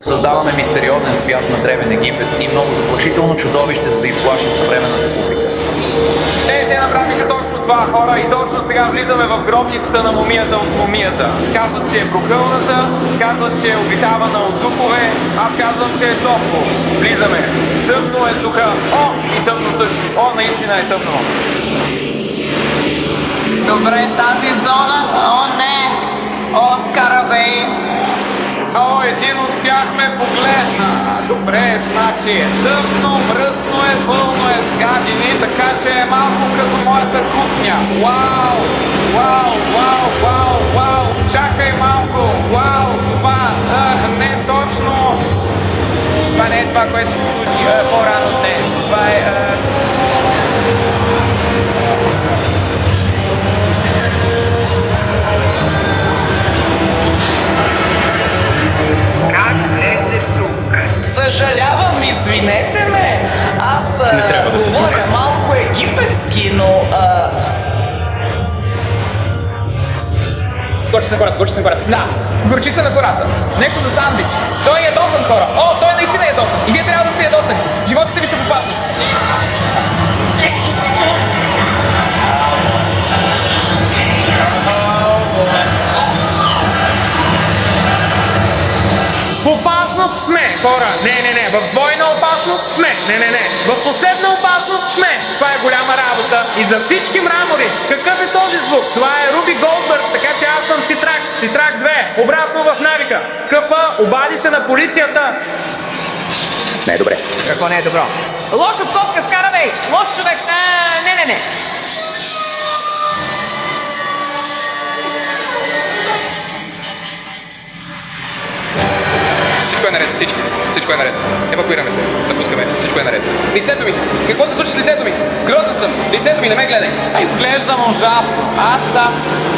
Създаваме мистериозен свят на древен Египет и много заплашително чудовище, за да изплашим съвременната публика. Те направиха точно това, хора, и точно сега влизаме в гробницата на мумията от мумията. Казват, че е прокълната, казват, че е обитавана от духове, аз казвам, че е топло. Влизаме. Тъмно е тук. О, и тъмно също. О, наистина е тъмно. Добре, тази зона. О, не! О, скарабей! О, един от тях ме погледна. Добре, значи е тъмно, мръсно е, пълно е с гадини, така че е малко като моята кухня. Вау! Вау, вау, вау, вау! Чакай малко! Вау, това не точно! Това не е това, което се случи по-рано днес. Това е... Съжалявам, извинете ме. Аз Не трябва да се говоря малко египетски, но... Горчица на кората, горчица на кората. Да, горчица на кората. Нещо за сандвич. Той е ядосан, хора. О, той наистина е ядосан. И вие трябва да сте ядосани. Животите ви са в опасност. В опасност сме, хора! Не, в двойна опасност сме! Не, в последна опасност сме! Това е голяма работа и за всички мрамори! Какъв е този звук? Това е Руби Голдбърг, така че аз съм Цитрак. Цитрак 2, обратно в навика. Скъпа, обади се на полицията! Не е добре. Какво не е добро? Лошо подкаст, Карабей! Лош човек! Не. Всичко е наред, всички. Всичко е наред. Евакуираме се. Напускаме. Всичко е наред. Лицето ми! Какво се случи с лицето ми? Грозен съм. Лицето ми, не ме гледай. Изглеждам ужасно. Аз.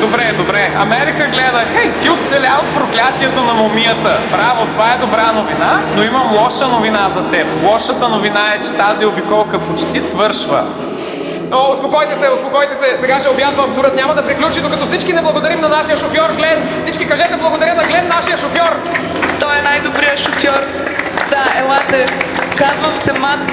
Добре. Америка гледа. Хей, ти оцеля от проклятието на мумията. Браво, това е добра новина, но имам лоша новина за теб. Лошата новина е, че тази обиколка почти свършва. О, успокойте се. Сега ще обядвам. Турът няма да приключи, докато всички не благодарим на нашия шофьор Глен. Всички кажете благодаря на Глен, нашия шофьор. Той е най-добрият шофьор. Да, елате. Казвам се Мат.